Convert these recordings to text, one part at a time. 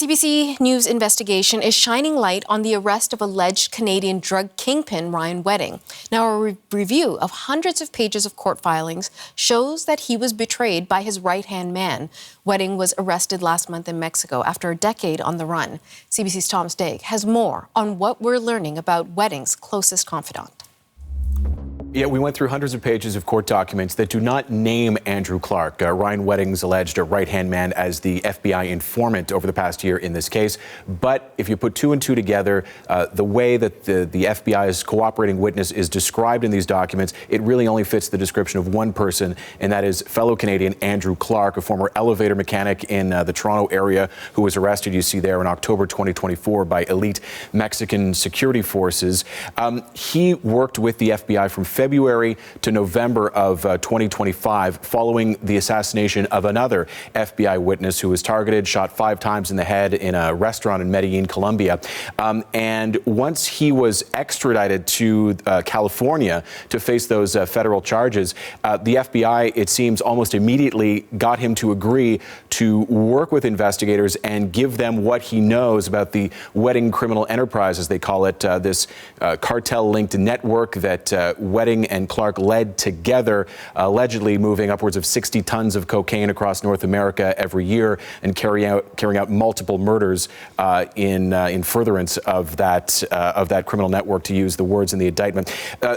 CBC News investigation is shining light on the arrest of alleged Canadian drug kingpin Ryan Wedding. Now, a review of hundreds of pages of court filings shows that he was betrayed by his right-hand man. Wedding was arrested last month in Mexico after a decade on the run. CBC's Tom Stagg has more on what we're learning about Wedding's closest confidant. Yeah, we went through hundreds of pages of court documents that do not name Andrew Clark, Ryan Wedding's alleged right-hand man, as the FBI informant over the past year in this case. But if you put two and two together, the way that the FBI's cooperating witness is described in these documents, it really only fits the description of one person, and that is fellow Canadian Andrew Clark, a former elevator mechanic in the Toronto area who was arrested, you see there, in October 2024 by elite Mexican security forces. He worked with the FBI from February to November of 2025, following the assassination of another FBI witness who was targeted, shot 5 times in the head in a restaurant in Medellin, Colombia. And once he was extradited to California to face those federal charges, the FBI, it seems, almost immediately got him to agree to work with investigators and give them what he knows about the Wedding criminal enterprise, as they call it, this cartel-linked network that Wedding and Clark led together, allegedly moving upwards of 60 tons of cocaine across North America every year and carrying out multiple murders in furtherance of that criminal network, to use the words in the indictment.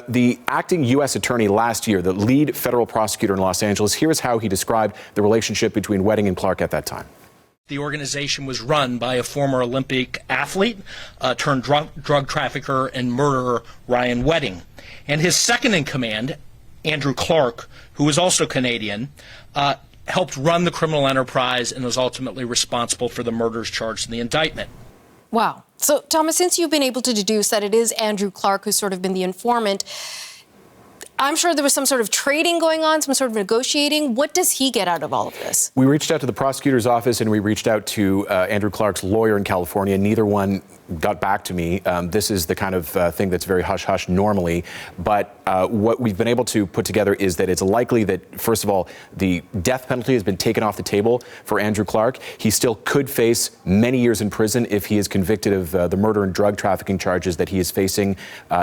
The acting U.S. attorney last year, the lead federal prosecutor in Los Angeles, here's how he described the relationship between Wedding and Clark at that time. The organization was run by a former Olympic athlete turned drug trafficker and murderer, Ryan Wedding. And his second in command, Andrew Clark, who was also Canadian, helped run the criminal enterprise and was ultimately responsible for the murders charged in the indictment. Wow. So, Thomas, since you've been able to deduce that it is Andrew Clark who's sort of been the informant, I'm sure there was some sort of trading going on, some sort of negotiating. What does he get out of all of this? We reached out to the prosecutor's office and we reached out to Andrew Clark's lawyer in California. Neither one got back to me. This is the kind of thing that's very hush-hush normally. But what we've been able to put together is that it's likely that, first of all, the death penalty has been taken off the table for Andrew Clark. He still could face many years in prison if he is convicted of the murder and drug trafficking charges that he is facing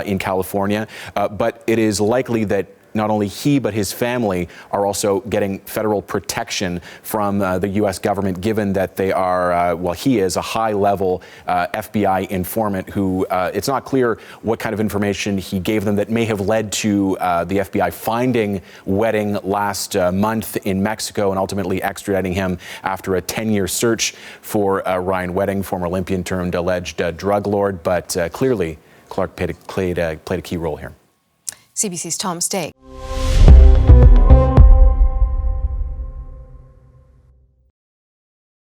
in California. But it is likely that not only he but his family are also getting federal protection from the U.S. government, given that they are, he is a high-level FBI informant who it's not clear what kind of information he gave them that may have led to the FBI finding Wedding last month in Mexico and ultimately extraditing him after a 10-year search for Ryan Wedding, former Olympian turned alleged drug lord. But clearly, Clark played a key role here. CBC's Tom Stagg.